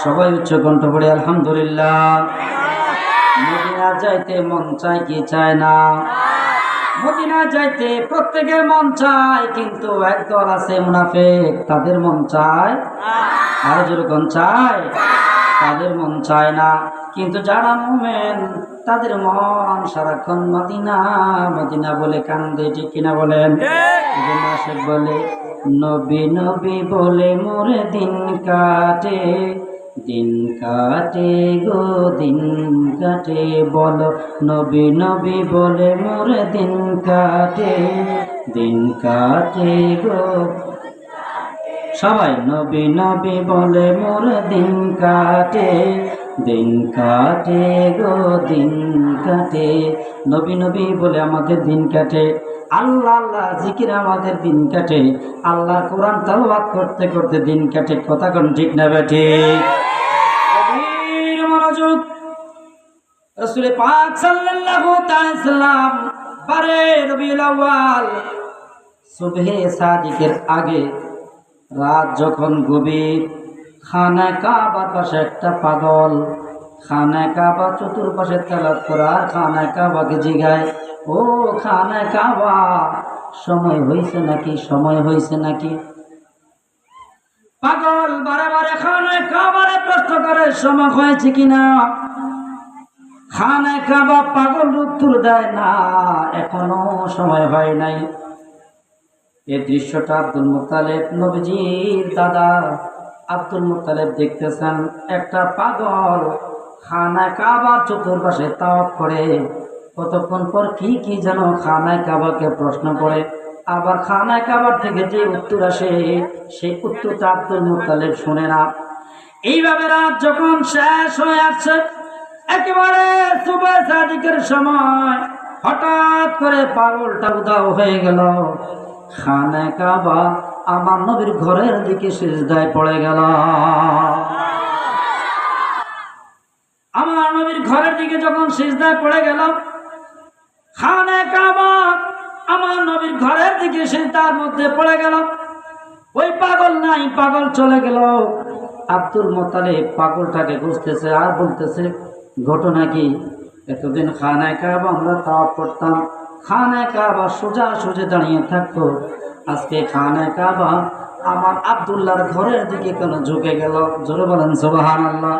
সবাই উচ্চ কণ্ঠ পড়ে আলহামদুলিল্লাহ। মদিনা যাইতে মন চায় কি চায় না? মদিনা যাইতে প্রত্যেকের মন চায়, কিন্তু একদল আছে মুনাফিক, তাদের মন চায়, আর যেরকম চায় তাদের মন চায় না। কিন্তু যারা মুমিন তাদের মন সারাক্ষণ মদিনা মদিনা বলে কান্দে, ঠিক কিনা বলেন? আশেক বলে নবী নবী বলে মোরে দিন কাটে, দিন কাটে গো দিন কাটে, বলো নবী নবী বলে মোরে দিন কাটে, দিন কাটে গো। সবাই নবী নবী বলে মোর দিন কাটে, দিন কাটে গো দিন কাটে। নবী নবী বলে আমাদের দিন কাটে, আল্লাহ আল্লাহ জিকির আমাদের দিন কাটে, আল্লাহ কোরআন তেলাওয়াত করতে করতে দিন কাটে। কথা কোন ঠিক না বেঠে? গভীর মনোযোগ। রাসূল পাক সাল্লাল্লাহু তাআলা সাল্লাম বারে রবিউল আউয়াল সুবহে সাদিকের আগে রাত যখন গভীর, খানা কাবার পাশে একটা পাগল, খানা কাবা চতুর্পাশে তেলাওয়াত করার, খানা কাবাকে জিগায়, ও খানা কাবা সময় হয়েছে নাকি, সময় হয়েছে নাকি? পাগল বারে বারে খানা কাবারে প্রশ্ন করে সময় হয়েছে কিনা। খানা কাবা পাগল উত্তর দেয় না, এখনো সময় হয় নাই। এই দৃশ্যটা আব্দুল মুত্তালিব নবীজির দাদা আব্দুল মুত্তালিব দেখতেছেন। একটা পাগল খানা কাবার চতুর্পাশে তাওয়াফ করে, কতক্ষণ পর কি কি যেন খানা কাবাকে প্রশ্ন করে, আবার খানা কাবার থেকে যে উত্তর আসে সেই উত্তরটা আব্দুল মুত্তালিব শুনে না। এইভাবে রাত যখন শেষ হয়ে আসছে, একেবারে সুবহ সাদিকের সময় হঠাৎ করে পাগলটা উধাও হয়ে গেল। খানা কাবা আমার নবীর ঘরের দিকে সিজদায় পড়ে গেল। আমার নবীর ঘরের দিকে যখন সিজদায় পড়ে গেল, খানা কাবা আমার নবীর ঘরের দিকে সিজদার মধ্যে পড়ে গেল। ওই পাগল নাই, পাগল চলে গেল। আব্দুল মুত্তালিব পাগলটাকে খুঁজতেছে আর বলতেছে, ঘটনা কি? এতদিন খানা কাবা আমরা তাওয়াফ করতাম, খানা কাবা সোজা সোজা দাঁড়িয়ে থাকতো, আজকে খানা কাবা আমার আব্দুল্লাহর ঘরের দিকে কেন ঝুঁকে গেল? জোরে বলেন সুবহানাল্লাহ।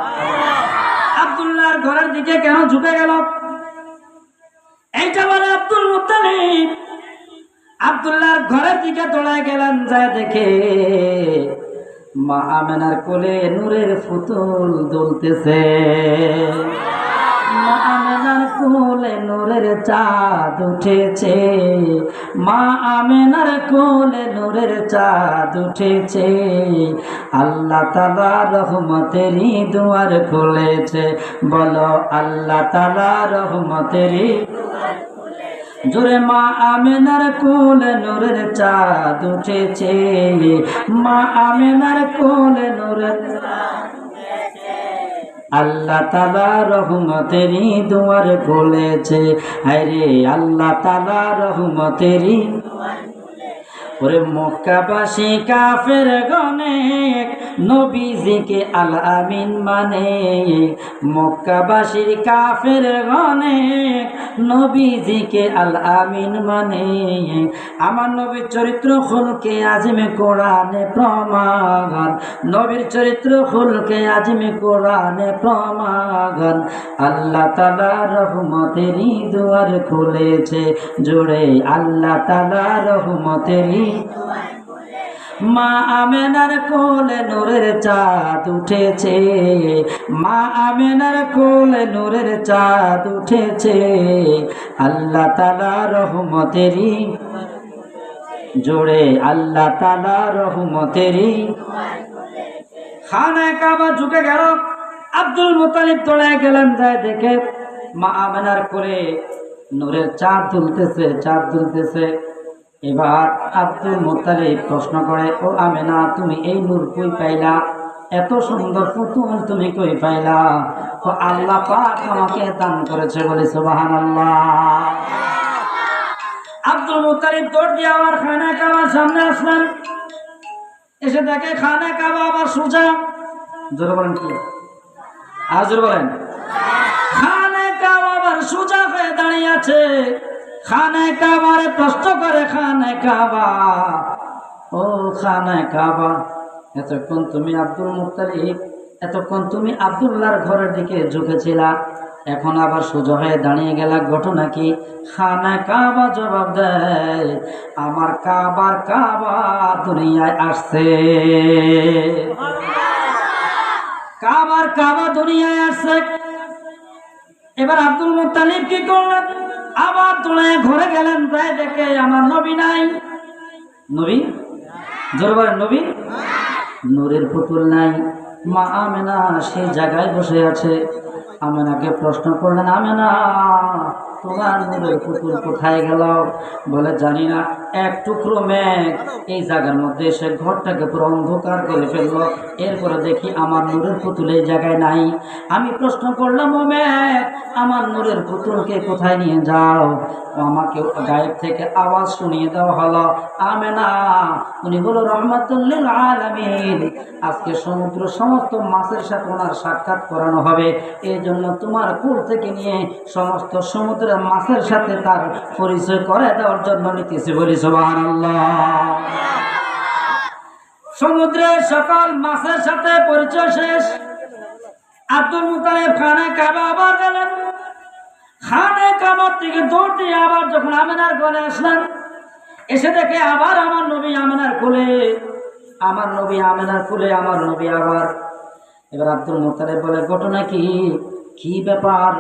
আব্দুল্লাহর ঘরের দিকে কেন ঝুঁকে গেল? এইটা বলে আব্দুল মুত্তালিব আব্দুল্লাহর ঘরের দিকে দৌড়ায় গেলেন, যায় দেখে মা আমেনার কোলে নূরের ফুতুল দুলতেছে। মা আমেনার কোলে নূরের চাঁদ উঠেছে, মা আমেনার কোলে নূরের চাঁদ উঠেছে, আল্লাহ তাআলা রহমতেরই দুয়ার খুলেছে, বলো আল্লাহ তাআলা রহমতেরই। জোরে মা আমেনার কোলে নূরের চাঁদ উঠেছে, মা আমেনার কোলে নূরের, আল্লাহ তাআলা রহমতেরই দুয়ার খুলেছে, আরে আল্লাহ তাআলা রহমতেরই। ওরে মক্কাবাসী কাফের গণেক নবীজিকে আল আমিন মানে, মক্কাবাসীর কাফের গণেক নবীজিকে আল আমিন মানে। আমার নবীর চরিত্র খুলকে আজমে কোরআনে প্রমাণ, নবীর চরিত্র খুলকে আজমে কোরআনে প্রমাণ, আল্লাহ তাআলা রহমতেরই দুয়ার খুলেছে, জোরে আল্লাহ তাআলা রহমতেরই। মা আমেনার কোলে নূরের চাঁদ উঠেছে, মা আমেনার কোলে নূরের চাঁদ উঠেছে, আল্লাহ তাআলা রহমতেরই, জোরে আল্লাহ তাআলা রহমতেরই। খানা কাবা ঝুঁকে গেল, আব্দুল মুত্তালিব দৌড়ায় গেলেন, যায় দেখে মা আমেনার কোলে নূরের চাঁদ তুলতেছে, চাঁদ তুলতেছে। এবার আব্দুল মুত্তালিব প্রশ্ন করে, ও আমেনা তুমি এই নূর কই পাইলা? এত সুন্দর পুতুল তুমি কই পাইলা? ও আল্লাহ পাক আমাকে দান করেছে বলে সুবহানাল্লাহ। আব্দুল মুত্তালিব দৌড় দিয়ে আমার খানা কাবার সামনে আসলেন, এসে দেখে খানা কাবা আবার সোজা। জোরে বলেন কি? আজর বলেন। খানে কাবা আবার সোজা হয়ে দাঁড়িয়ে আছে। খানে কাবারে প্রশ্ন করে, খানে কাবা, ও খানে কাবা, এতক্ষণ তুমি আব্দুল মুত্তালিব, এতক্ষণ তুমি আব্দুল্লাহর ঘরের দিকে ঝুঁকেছিলা, এখন আবার সোজা হয়ে দাঁড়িয়ে গেলা, ঘটনা কি? খানে কাবা জবাব দেয়, আমার কাবার কাবা দুনিয়ায় আসছে। কাবার কাবা দুনিয়ায় আসছে। এবার আব্দুল মুত্তালিব কি করলেন? আবার দৌড়ে ঘরে গেলেন, প্রায় দেখে আমার নবী নাই। নবী, জোরে বলেন নবী। নূরের পুতুল নাই। মা আমেনা সেই জায়গায় বসে আছে। আমেনাকে প্রশ্ন করলেন, আমেনা তোমার নূরের পুতুল কোথায় গেল? বলে জানি না, এক টুকরো মেঘ এই জায়গার মধ্যে এসে ঘরটাকে পুরো অন্ধকার করে ফেললো। এরপরে দেখি আমার নূরের পুতুল এই জায়গায় নাই। আমি প্রশ্ন করলাম, ও মেঘ, আমার নূরের পুতুলকে কোথায় নিয়ে যাও? আমাকে গায়েব থেকে আওয়াজ শুনিয়ে দেওয়া হলো, আমেনা উনি হলো রহমাতুল লিল আলামিন, আজকে সমুদ্র সমস্ত মাছের সাথে ওনার সাক্ষাৎ করানো হবে, এই জন্য তোমার কুল থেকে নিয়ে সমস্ত সমুদ্রের মাছের সাথে তার পরিচয় করে দেওয়ার জন্য নিতেছি। বলি সুবহানাল্লাহ। সমুদ্রের সকল মাছের সাথে পরিচয় শেষ। আব্দুল মুত্তালিব খানে কাবা আবার গেলেন। খানে কাবার থেকে দৌড় দিয়ে আবার যখন আমেনার ঘরে আসলেন, এসে দেখে আবার আমার নবী আমেনার কোলে, আমার নবী আমেনার কোলে, আমার নবী আবার। এবার আব্দুল মুত্তালিব বলে, ঘটনা কি? কি ব্যাপার?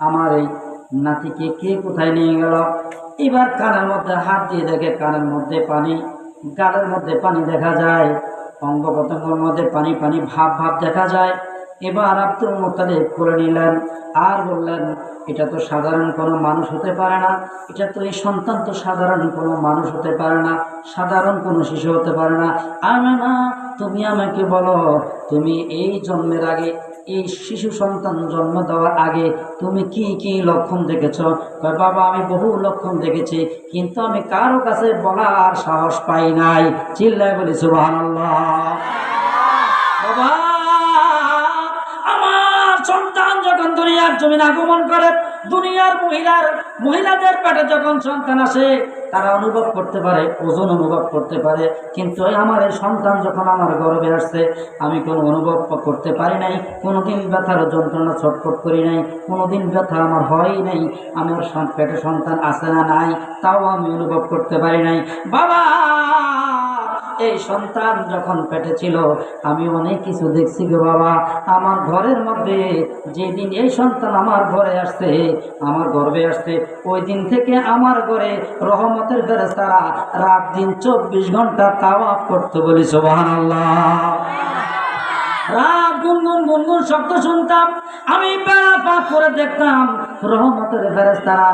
আমার এই নাতিকে কে কোথায় নিয়ে গেল? এবার কানের মধ্যে হাত দিয়ে দেখে কানের মধ্যে পানি, গালের মধ্যে পানি দেখা যায়, অঙ্গ প্রত্যঙ্গের মধ্যে পানি পানি ভাব ভাব দেখা যায়। এবার আব্দুল মুত্তালিব করে নিলেন আর বললেন, এটা তো সাধারণ কোনো মানুষ হতে পারে না, এটা তো এই সন্তান তো সাধারণ কোনো মানুষ হতে পারে না, সাধারণ কোনো শিশু হতে পারে না। আমেনা তুমি আমাকে বলো, তুমি এই জন্মের আগে, এই শিশু সন্তান জন্ম দেওয়ার আগে তুমি কি কি লক্ষণ দেখেছ? কয় বাবা আমি বহু লক্ষণ দেখেছি, কিন্তু আমি কারো কাছে বলার সাহস পাই নাই। চিল্লায় বলি সুবহানাল্লাহ। বাবা সন্তান যখন দুনিয়ার জমিন আগমন করে, দুনিয়ার মহিলাদের পেটে যখন সন্তান আসে, তারা অনুভব করতে পারে, ওজন অনুভব করতে পারে, কিন্তু আমার এই সন্তান যখন আমার গর্ভে আসছে, আমি কোনো অনুভব করতে পারি নাই, কোনোদিন ব্যথার যন্ত্রণা ছটফট করি নাই, কোনোদিন ব্যথা আমার হয়ই নাই। আমার পেটে সন্তান আসে না নাই, তাও আমি অনুভব করতে পারি নাই। বাবা এই সন্তান যখন পেটে ছিল, আমি অনেক কিছু দেখছি গো বাবা। আমার ঘরের মধ্যে যেদিন এই সন্তান আমার ঘরে আসছে, আমার গর্ভে আসছে, ওই দিন থেকে আমার ঘরে রহমতের ফেরেশতারা রাত দিন 24 ঘন্টা তাওয়াফ করতে। বলি সুবহানাল্লাহ। রাত গুনগুন গুনগুন শব্দ শুনতাম, আমি বেড়া পাক করে দেখতাম রহমতের ফেরেশতারা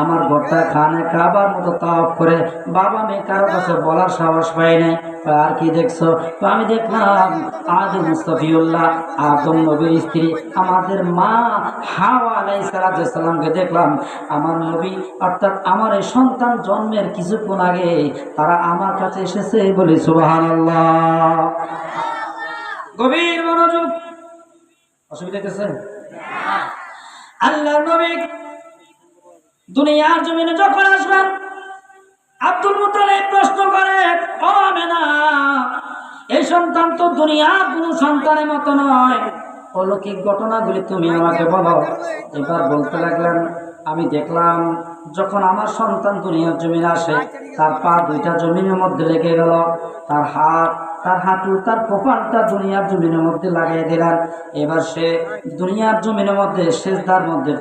আমার ঘরটা খানে কাবার মতো তাওয়াফ করে। বাবা আমি কারো কাছে বলার সাহস পাই নাই। আর কি দেখছো? তো আমি দেখলাম আদম মুস্তাফিউল্লাহ, আদম নবীর স্ত্রী আমাদের মা হাওয়া আলাইহিস সালামকে দেখলাম। আমার নবী অর্থাৎ আমার এই সন্তান জন্মের কিছুক্ষণ আগে তারা আমার কাছে এসেছে। বলি সুবহানাল্লাহ। গভীর মনোযোগ। অসুবিধা হচ্ছে? আল্লাহর নবী দুনিয়ার জমিনে যখন আসবেন, আব্দুল মুত্তালিব প্রশ্ন করে, ও আমেনা এই সন্তান তো দুনিয়ার কোনো সন্তানের মতো নয়, অলৌকিক ঘটনাগুলি তুমি আমাকে বলো। এবার বলতে লাগলেন, আমি দেখলাম যখন আমার সন্তান দুনিয়ার জমিনে আসে, তার পা দুইটা জমিনের মধ্যে লেগে গেল, তার হাত, তার হাঁটু, তার কপালটা দুনিয়ার জমিনের মধ্যে লাগিয়ে দিলেন। এবার সে দুনিয়ার জমিনের মধ্যে সেজদার মধ্যে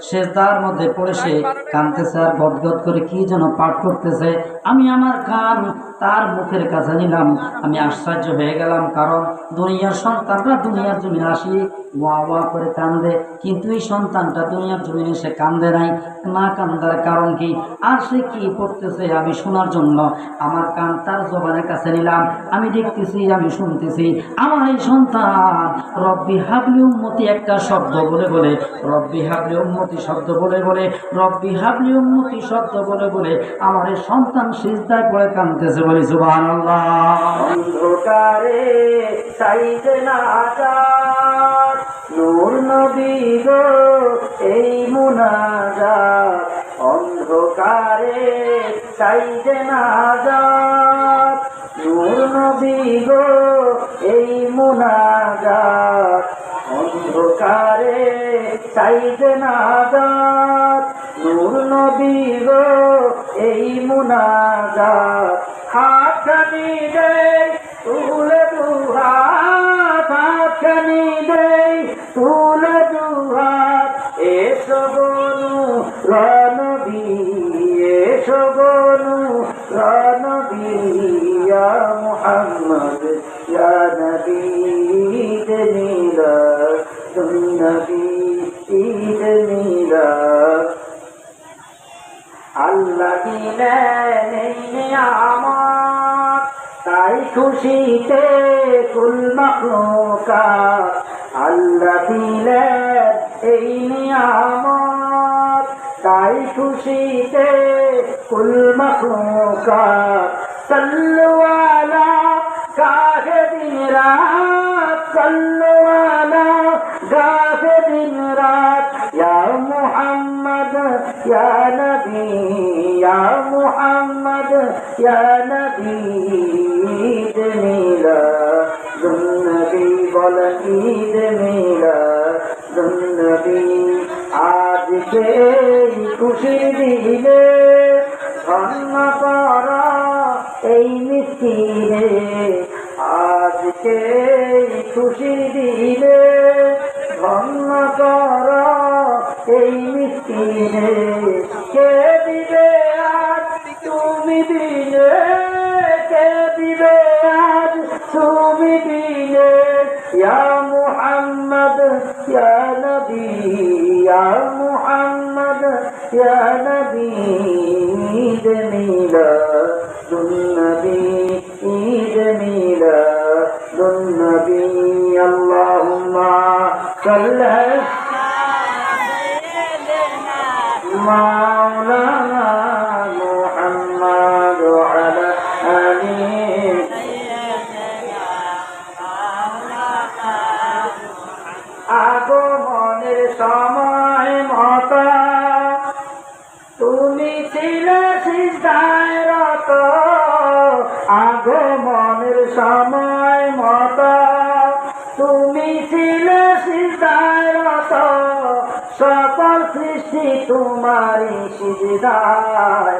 সেজদার মধ্যে পড়ে সে কাঁদতেছে আর গদগদ করে কি যেন পাঠ করতেছে। আমি আমার কান তার মুখের কাছে নিলাম, আমি আশ্চর্য হয়ে গেলাম, কারণ দুনিয়ার সন্তানরা দুনিয়ার জমিনে আসি ওয়া ওয়া করে কান্দে, কিন্তু এই সন্তানটা দুনিয়ার জমিনে সে কান্দে নাই। না কান্দার কারণ কি, আর সে কি করতেছে আমি শোনার জন্য আমার কান তার জবানের কাছে নিলাম। আমি দেখতেছি, আমি শুনতেছি, আমার এই সন্তান রব্বি হাবলি উম্মতি একটা শব্দ বলে বলে, রব্বি হাবলি উম্মতি শব্দ বলে বলে, রব্বি হাবলি উম্মতি শব্দ বলে বলে আমার এই সন্তান সিজদায় পড়ে কাঁদতেছে। বলি সুবহানাল্লাহ। অন্ধকারে চাইতে না অন্ধকারে চাইতে না যাত নূর নবী গো এই মুনাজাত অন্ধকারে চাইতে না যাত নূর নবী গো এই মুনাজাত হাতখানি দেই তুলে দুহাত হাতখানি দেই তুলে দুহাত এসো বনু রনবী এসো বনু রনবী ইয়া মুহাম্মদ ইয়া নবী ঈদ মিলাদ নবী ঈদ মিলাদ আল্লাহ দিলেন এই নিয়ামত তাই খুশিতে কুল মাখলুকাত আল্লাহ দিলেন এই নিয়ামত তাই খুশিতে কুল মাখলুকাত সাল্লু আলা গাহে দিন রাত সাল্লু আলা গাহে দিন রাত ইয়া মুহাম্মদ ইয়া নবী ইয়া মুহাম্মদ ইয়া নবী ঈদ মিলাদুন নবী বল ঈদ মিলাদুন নবী আজকে খুশির দিনে ধন্য কর এই মিষ্টিরে আজকে খুশির দিনে ধন্য কর এই মিষ্টিরে কে দিবে আজ তুমি দিলে কে দিবে আজ তুমি দিলে ইয়া মুহাম্মদ ইয়া নবী ইয়া মুহাম্মদ ইয়া নবী ঈদ মিলাদুন নবী ঈদ মিলাদুন নবী আল্লাহুম্মা সাল্লি মাওলানা মুহাম্মদ ওয়া আলা আলিহি আগমনের সময় মতো তুমি ছিলে সিজদায় রত আগমনের সময় মতো তুমি ছিলে সিজদায় রত সকল সৃষ্টি তোমারই সিজদায়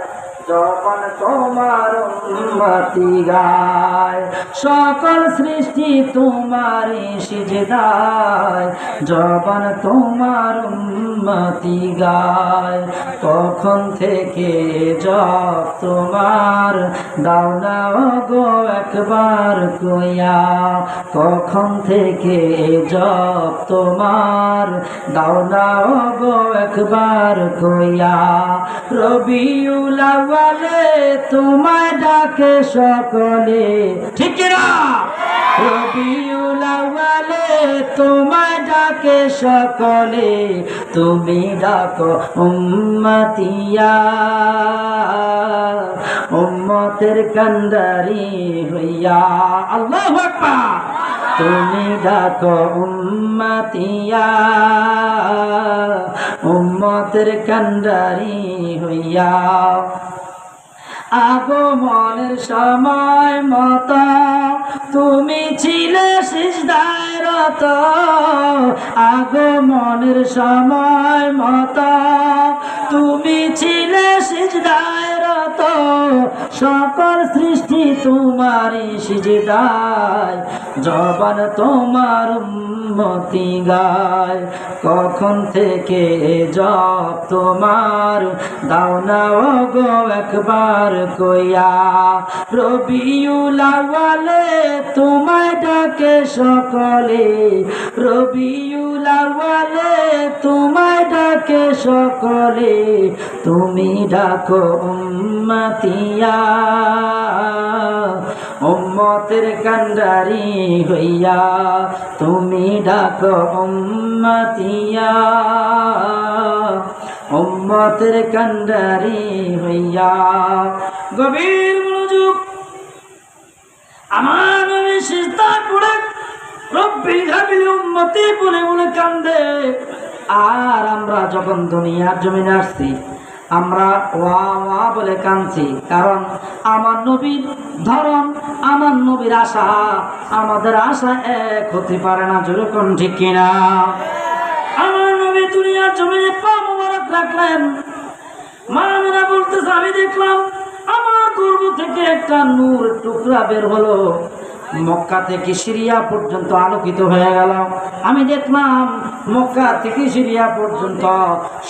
যখন তোমার উম্মতি গায় সকল সৃষ্টি তোমারই সিজদায় যখন তোমার উম্মতি গায় কখন থেকে জব তোমার দাও না গো একবার কইয়া কখন থেকে জব তোমার দাও না গো একবার কইয়া রবিউল আউয়ালে তোমায় ডাকে সকলে ঠিক না রবিউল আউয়ালে তোমায় ডাকে সকলে তুমি ডাকো উম্মতিয়া উম্মতের কান্ডারি হইয়া আল্লাহু আকবার তুমি ডাকো উম্মতিয়া উম্মতের কান্ডারি হইয়া আগমনের সময় মতো তুমি ছিলে সিজদায় রত আগমনের সময় মতো তুমি ছিলে সিজদায় রত সকল সৃষ্টি তোমারই সিজদায় জবান তোমার উম্মতি গায় কখন থেকে জব তোমার দাও না গো একবার কইয়া রবিউল আউয়ালে তোমায় ডাকে সকলে রবিউল আউয়ালে তোমায় ডাকে সকলে তুমি ডাকো উম্মতিয়া উম্মতের কান্ডারি হইয়া তুমি ডাকো উম্মতিয়া উম্মতের কান্ডারি হইয়া গভীর মনোযোগ আমার নবী সিজদায় পড়ে রব্বি হাবিল উম্মতি বলে বলে কান্দে আর আমরা যখন দুনিয়ার জমিনে আসছি আমরা ওয়া ওয়া বলে কাঁদছি, কারণ আমার নবীর ধরন, আমার নবীর আশা আমাদের আশা এক হতে পারে না। যেরকম ঠিক কিনা? আমার নবী দুনিয়ার জমিনে পা মোবারক রাখলেন। মা আমিনা বলতেছে, আমি দেখলাম আমার গর্ভ থেকে একটা নূর টুকরা বের হলো, মক্কা থেকে সিরিয়া পর্যন্ত আলোকিত হয়ে গেল। আমি দেখলাম মক্কা থেকে সিরিয়া পর্যন্ত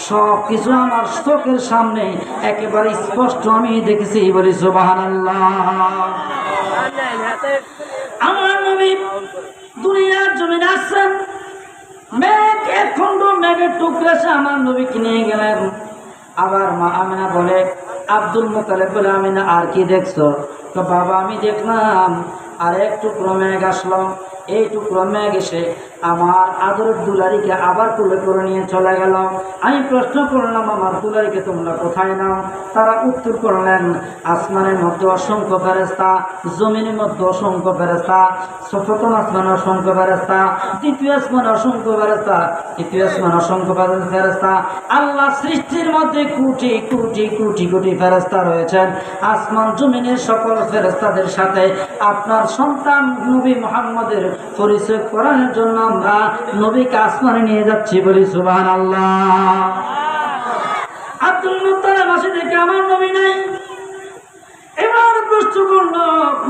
সব কিছু আমার চোখের সামনে একেবারে স্পষ্ট আমি দেখেছি। বলি সুবহানাল্লাহ। আমার নবী দুনিয়ার জমিনে আসছেন, মেঘ এক খণ্ড মেঘের টুকরা সে আমার নবীকে নিয়ে গেলেন। আবার মা আমিনা বলে, আব্দুল মুতালিব বলে, আমিনা আর কি দেখছো? তো বাবা আমি দেখলাম আর এক টুকরো মেঘ আসলো। এই টুকরো মেঘ এসে আমার আদরের দুলারিকে আবার তুলে করে নিয়ে চলে গেল। আমি প্রশ্ন করলাম, আমার দুলারিকে তোমরা কোথায় নাও? তারা উত্তর করলেন, আসমানের মধ্যে অসংখ্য ফেরেশতা, জমিনের মধ্যে অসংখ্য ফেরেশতা, প্রথম আসমানে অসংখ্য ফেরেশতা, দ্বিতীয় আসমানে অসংখ্য ফেরেশতা, তৃতীয় আসমানে অসংখ্য ফেরেশতা। আল্লাহ সৃষ্টির মধ্যে কোটি কোটি কোটি কোটি ফেরেশতা রয়েছেন। আসমান জমিনের সকল ফেরেশতাদের সাথে আপনার সন্তান নবী মুহাম্মদের পরিচয় করানোর জন্য আমরা নবীকে আসমানে নিয়ে যাচ্ছি। বলি সুবহানাল্লাহ। আব্দুল মুত্তালিব মাসে দেখে আমার নবী নাই। এবার প্রশ্ন করল,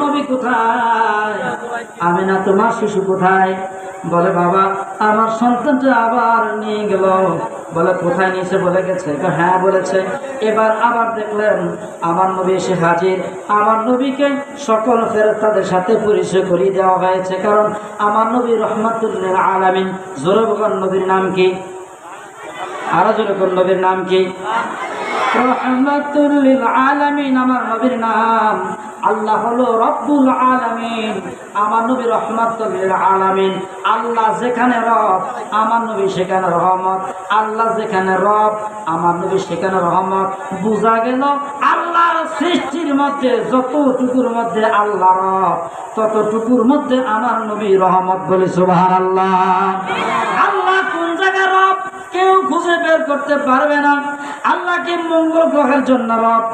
নবী কোথায়? আমিনা তোমার শিশু কোথায়? বলে, বাবা আমার সন্তানটা আবার নিয়ে গেল। বলে, কোথায় নিয়েছে? বলে গেছে। হ্যাঁ বলেছে। এবার আবার দেখলেন আমার নবী এসে হাজির। আমার নবীকে সকল ফেরেশতাদের সাথে পরিচয় করিয়ে দেওয়া হয়েছে, কারণ আমার নবী রহমাতুল লিল আলামিন। জোরে বলেন নবীর নাম কি? আরো জোরে বলেন নবীর নাম কি? রহমাতুল লিল আলামিন আমার নবীর নাম। আল্লাহ হলো রব্বুল আলামিন, আমার নবী রহমাতুল লিল আলামিন। আল্লাহ যেখানে রব, আমার নবী সেখানে রহমত। আল্লাহ যেখানে রব, আমার নবী সেখানে রহমত। বোঝা গেল আল্লাহর সৃষ্টির মধ্যে যতটুকুর মধ্যে আল্লাহ রব, ততটুকুর মধ্যে আমার নবী রহমত। বলি সুবহানাল্লাহ। আল্লাহ কোন জায়গায় রব কেউ খুঁজে বের করতে পারবে না। আল্লাহকে মঙ্গল গ্রহের জন্য রব?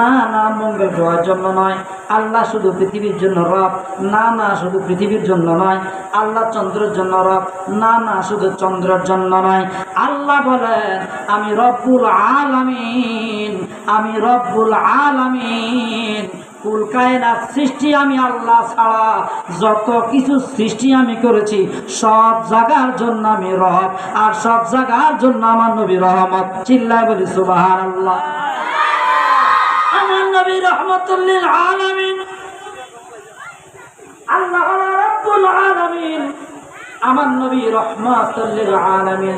না না, মঙ্গল গ্রহের জন্য নয়। আল্লাহ শুধু পৃথিবীর জন্য রব? না না, শুধু পৃথিবীর জন্য নয়। আল্লাহ চন্দ্রের জন্য রব? না না, শুধু চন্দ্রের জন্য নয়। আল্লাহ বলেন, আমি রব্বুল আলামিন, আমি রব্বুল আলামিন। কুল কায়নাত সৃষ্টি আমি আল্লাহ ছাড়া যত কিছু সৃষ্টি আমি করেছি সব জায়গার জন্য আমি রব, আর সব জায়গার জন্য আমার নবী রহমত। চিল্লায় বলি সুবহানাল্লাহ। আমার নবী রহমাতুল লিল আলামিন। আল্লাহ হলো রব্বুল আলামিন, আমার নবী রহমাতুল লিল আলামিন।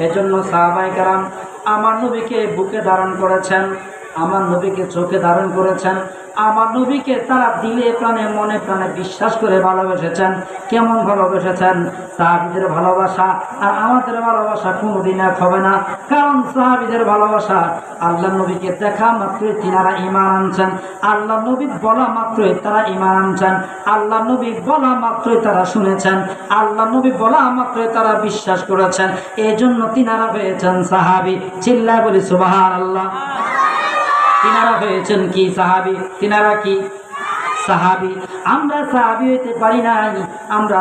এজন্য সাহাবায়ে কেরাম আমার নবীকে বুকে ধারণ করেছেন, আমার নবীকে চোখে ধারণ করেছেন, আমার নবীকে তারা দিলে প্রাণে মনে প্রাণে বিশ্বাস করে ভালোবেসেছেন। কেমন ভালোবেসেছেন? সাহাবীদের ভালোবাসা আর আমাদের ভালোবাসা কোনোদিন এক হবে না, কারণ সাহাবীদের ভালোবাসা আল্লাহ নবীকে দেখা মাত্রই তিনারা ঈমান আনছেন, আল্লাহ নবী বলা মাত্রই তারা ঈমান আনছেন, আল্লাহ নবী বলা মাত্রই তারা শুনেছেন, আল্লাহ নবী বলা মাত্রই তারা বিশ্বাস করেছেন। এই জন্য তিনারা হয়েছেন সাহাবী। চিল্লায় বলি সুবহানাল্লাহ। তিনারা হয়েছেন কি? সাহাবী। তিনারা কি? সাহাবী। আমরা সাহাবী হইতে পারি নাই, আমরা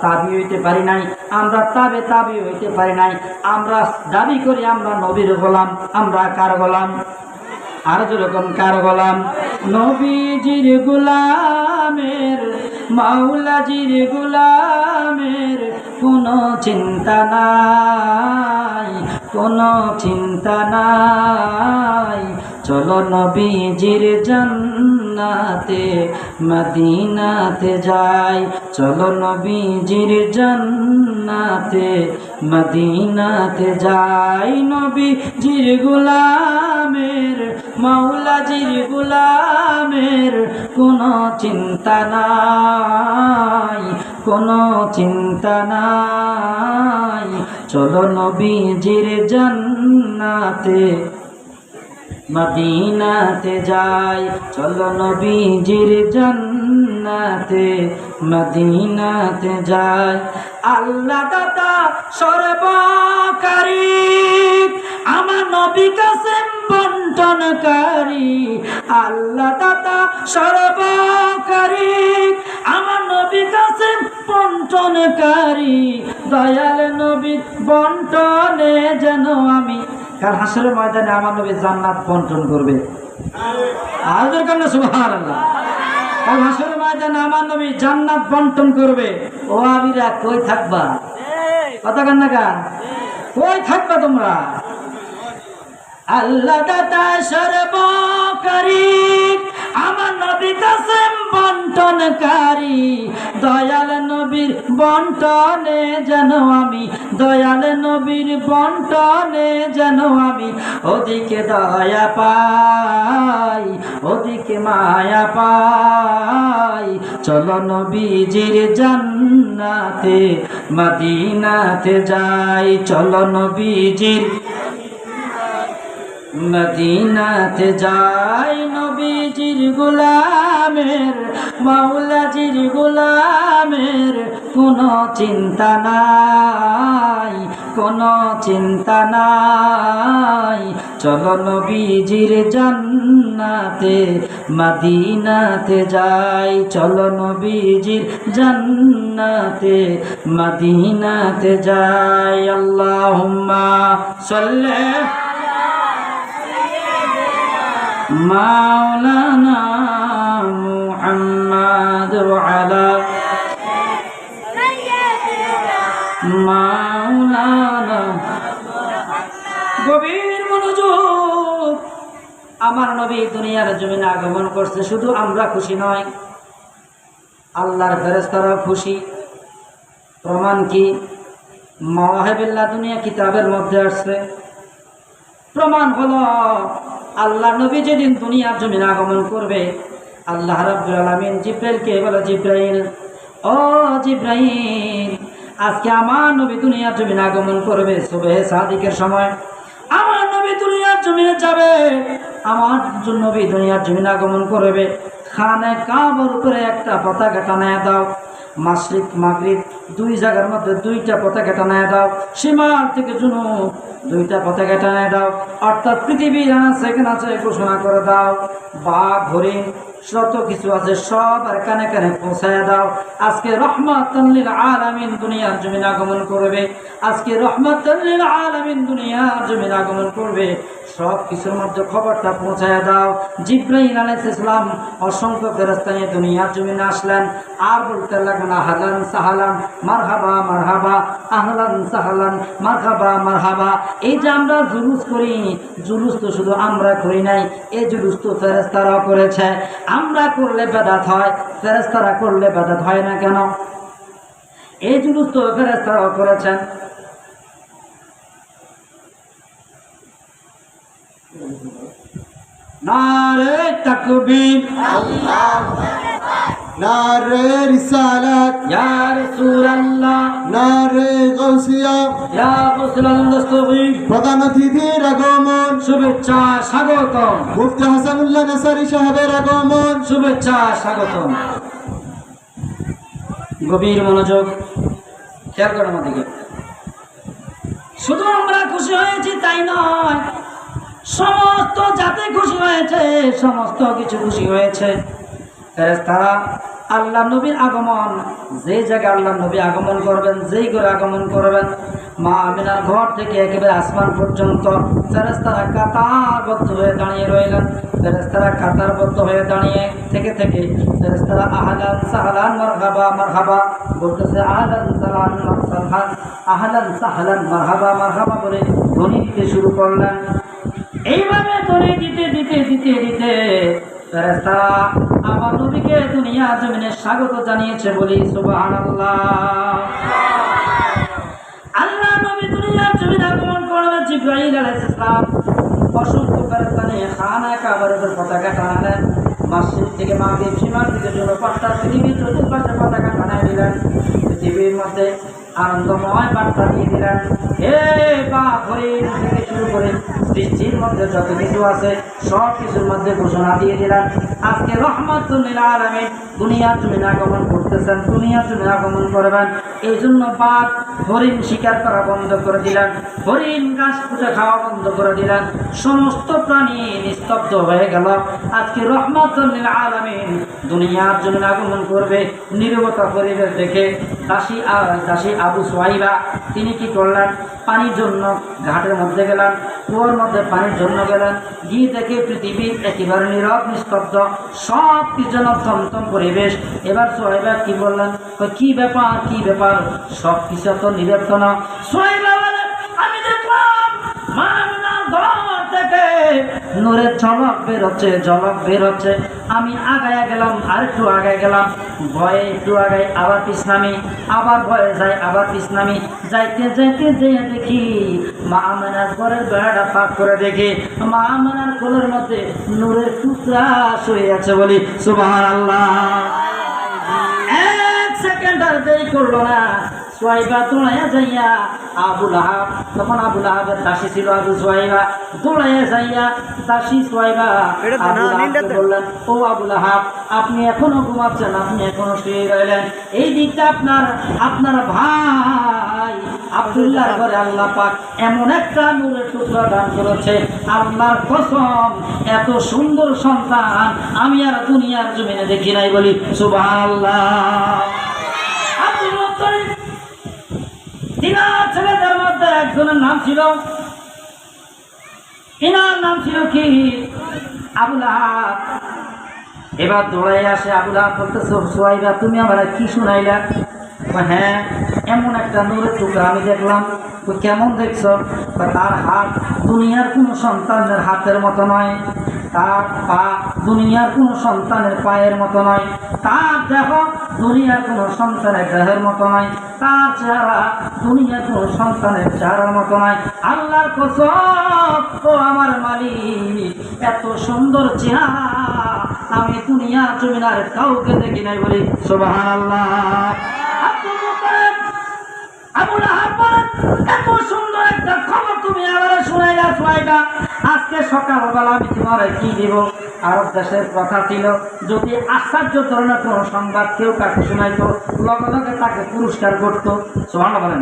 তাবি হইতে পারি নাই, আমরা তাবি হইতে পারি নাই। আমরা দাবি করি আমরা নবীর গোলাম। আমরা কার গোলাম? আর যেরকম কার গোলাম? নবীজির গোলামের, মাওলাজির গোলামের কোনো চিন্তা নাই, কোনো চিন্তা নাই। চলো নবীজির জান্নাতে মদিনাতে যাই, চলো নবীজির জান্নাতে মদিনাতে যাই। নবীজির গোলামের, মাওলাজির গোলামের কোনো চিন্তা নাই, কোনো চিন্তা নাই। চলো নবীজির জান্নাতে মদিনাতে যাই, চলো নবীজির জান্নাতে মদিনাতে যাই। আল্লাহ দাতা সর্বকারী, আমার নবী কাসেম বন্টনকারী। আল্লাহ দাতা সর্বকারী, আমার নবী কাসেম বন্টনকারী। দয়াল নবীর বন্টনে যেন আমি, কাল হাসরের ময়দানে আমার নবী জান্নাত বন্টন করবে। আল্লাহর কাছে সুবহানাল্লাহ। কাল হাসরের ময়দানে আমার নবী জান্নাত বন্টন করবে। ও আমিরা কই থাকবা? কথা কান না কান, কই থাকবা তোমরা? আল্লাহ দাতা সর্বকারী, আমার নবী কাসেম বন্টনকারী। দয়াল নবীর বন্টনে যেন আমি, দয়াল নবীর বন্টনে যেন আমি ওদিকে দয়া পাই, ওদিকে মায়া পাই। চলো নবীজির জান্নাতে মদিনাতে যাই, চলো নবীজির মদিনাতে যাই। নবীজির গোলামের, মাওলাজির গোলামের কোনো চিন্তা নাই, কোনো চিন্তা নাই। চলো নবীজির জান্নাতে মদিনাতে যাই, চলো নবীজির জান্নাতে মদিনাতে যাই। আল্লাহুম্মা সাল্লি মাওলানা মুহাম্মদ ওয়া আলা মাওলানা। গভীর মনোযোগ। আমার নবী দুনিয়ার জমিনে আগমন করছে, শুধু আমরা খুশি নয়, আল্লাহর ফেরেশতারাও খুশি। প্রমাণ কি? মাওয়াহিবুল্লাহ দুনিয়া কিতাবের মধ্যে আসছে। প্রমাণ হলো আল্লাহ নবী যেদিন দুনিয়ার জমিনে আগমন করবে, আল্লাহ রাব্বুল আলামিন জিব্রাইলকে বলে, জিব্রাইল, ও জিব্রাইল, আজকে আমার নবী দুনিয়ার জমিনে আগমন করবে সুবহে সাদিকের সময়। আমার নবী দুনিয়ার জমিনে যাবে, আমার নবী দুনিয়ার জমিনে আগমন করবে। খানে কাবার উপরে একটা পতাকা টানায় দাও। মাশরিক মাগরিব দুই জায়গার মধ্যে দুইটা পতাকা টানায় দাও। সীমার থেকে জুনুব দুইটা পতাকা টানায় দাও। অর্থাৎ পৃথিবীর সেখানে আছে ঘোষণা করে দাও। বাঘ, হরিণ, যত কিছু আছে সব আর কানে কানে পৌঁছায় দাও। আজকে রহমাতাল লিল আলামিন দুনিয়ার জমিনে আগমন করবে। আজকে রহমাতাল লিল আলামিন দুনিয়ার জমিনে আগমন করবে। সব কিছুর মধ্যে খবরটা পৌঁছায় দাও। জিব্রাইল আলাইহিস সালাম অসংখ্য ফেরেশতা নিয়ে দুনিয়ার জমিনে আসলেন। আর বলতে লাগলেন, আহলান সাহলান মারহাবা মারহাবা, আহলান সাহলান মারহাবা মারহাবা। এই যে আমরা জুলুস করি, জুলুস তো শুধু আমরা করি নাই, এই জুলুস তো ফেরেশতারাও করেছে। আমরা করলে বেদাত হয়, ফেরেশতারা করলে বেদাত হয় না কেন? এই জুলুস তো ফেরেশতারাও করেছেন। নারে তাকবীর, আল্লাহু আকবার, নারে রিসালাত, ইয়া রাসূলুল্লাহ, নারে গাউসিয়া, ইয়া রাসূলুল্লাহ দস্তগীর। প্রধান অতিথির আগমন, শুভেচ্ছা স্বাগতম। মুফতি হাসানুল্লাহ নাসারি সাহেবের আগমন, শুভেচ্ছা স্বাগতম। গভীর মনোযোগ, খেয়াল করো আমার দিকে। শুধু আমরা খুশি হয়েছি তাই নয়, সমস্ত জাতি খুশি হয়েছে, সমস্ত কিছু খুশি হয়েছে। ফেরেশতারা আল্লাহ নবীর আগমন, যে জায়গায় আল্লাহ নবী আগমন করবেন, যেই ঘরে আগমন করবেন, মা আমিনার ঘর থেকে একেবারে আসমান পর্যন্ত ফেরেশতারা কাতারবদ্ধ হয়ে দাঁড়িয়ে রইলেন। ফেরেশতারা কাতারবদ্ধ হয়ে দাঁড়িয়ে থেকে ফেরেশতারা আহলান সাহলান মারহাবা মারহাবা বলতেছে, আহলান সাহলান মারহাবা, আহলান সাহলান মারহাবা মারহাবা বলে ধ্বনি দিতে শুরু করলেন। এইভাবে ধ্বনি দিতে দিতে দিতে দিতে ফেরেশতারা আমার নবীকে দুনিয়া জমিনে স্বাগত জানিয়েছে। বলি সুবহানাল্লাহ। আল্লাহ নবী দুনিয়ার জমিনে আগমন করবে। জিবরাইল আলাইহিস সালাম অসংখ্য ফেরেশতা নিয়ে খানা কাবার উপর পতাকা টানালেন। মাসজিদ থেকে মাগরিব, সীমার দিকে জন্য পাঁচটা পৃথিবীর চতুর্পাশে পতাকা টানায় দিলেন। পৃথিবীর মধ্যে আনন্দময় বার্তা দিয়ে দিলেন, হে বাপ হরিণ থেকে শুরু করে সৃষ্টির মধ্যে যত কিছু আছে সব কিছুর মধ্যে ঘোষণা দিয়ে দিলেন, আজকে রহমাতুল লিল আলামিন দুনিয়ার জমিনে আগমন করতেছেন, দুনিয়ার জমিনে আগমন করবেন। এই জন্য বাঘ হরিণ শিকার করা বন্ধ করে দিলেন, হরিণ ঘাস খুঁজে খাওয়া বন্ধ করে দিলেন, সমস্ত প্রাণী নিস্তব্ধ হয়ে গেল। আজকে রহমাতুল লিল আলামিন দুনিয়ার জমিনে আগমন করবে। নীরবতা পরিবেশ দেখে দাসী আবু সুহাইবা তিনি কি করলেন, পানির জন্য ঘাটের মধ্যে গেলেন, কুয়োর মধ্যে পানির জন্য গেলেন, গিয়ে দেখে পৃথিবী একেবারে নীরব নিস্তব্ধ, সব কিছু যেন থমথম পরিবেশ। এবার সোহাইবা কি বললেন, কি ব্যাপার কি ব্যাপার, সব কিছু তো নিরব্ধ না। সোহাইবা বলে, আমি দেখলাম মামিনার ঘর থেকে নূরের ঝলক বের হচ্ছে, ঝলক বের হচ্ছে। আমি আগায় গেলাম, আর একটু আগায় গেলাম, ভয়ে একটু আগাই, আবার পিছ নামি, আবার ভয়ে যাই, আবার পিছ নামি। যাইতে যাইতে যেয়ে দেখি মা আমেনার ঘরের বেড়াটা ফাঁক করে দেখি মা আমেনার কোলের মধ্যে নূরের টুকরা শুয়ে আছে। বলি সুবহানাল্লাহ। এক সেকেন্ড আর দেরি করলো না, সোহাইবা দৌড়াইয়া যাইয়া আবুল আহাব, তখন আবুল আহাবের দাসী ছিল আবু সোহাইবা, দৌড়াইয়া যাইয়া দাসী সোহাইবা আবুল আহাবকে বললেন, ও আবুল আহাব, আপনি এখনো ঘুমাচ্ছেন, আপনি এখনো শুয়ে রইলেন। এই দিকটা আপনার ভাই আব্দুল্লাহর ঘরে আল্লাহ পাক এমন একটা নূরের টুকরা দান করেছে, আল্লাহর কসম এত সুন্দর সন্তান আমি আর দুনিয়ার জমিনে দেখি নাই। বলি সুবহানাল্লাহ। আব্দুল মুত্তালিব তিনার ছেলেদের মধ্যে একজনের নাম ছিল, এনার নাম ছিল কি, আবুল আহাব। এবার দৌড়াই আসে আবুল আহাব, বলতেছে, সোহাইবা তুমি আমার কি শুনাইলা? হ্যাঁ, এমন একটা নূরের টুকরা আমি দেখলাম। কেমন দেখছ? তার হাত দুনিয়ার কোনো সন্তানের হাতের মতো নয়, তার পা দুনিয়ার কোনো সন্তানের পায়ের মতো নয়, তার দেহ দুনিয়ার কোনো সন্তানের দেহের মতো নয়, তার চেহারা দুনিয়ার কোনো সন্তানের চেহারার মতো নয়। আল্লাহর কসম, ও আমার মালিক, এত সুন্দর চেহারা আমি দুনিয়ার জমিনার কাউকে দেখি নাই। বলি সুবহানাল্লাহ। আবুল আহাব বলেন, এত সুন্দর একটা খবর তুমি আমার শুনাইলা সোহাইবা, আজকে সকালবেলা আমি তোমার কি দিব? আরব দেশের কথা ছিল, যদি আশ্চর্য ধরনের কোনো সংবাদ কেউ কাকে শোনাইতো লগে লগে তাকে পুরস্কার করতো। সুবহানাল্লাহ বলেন।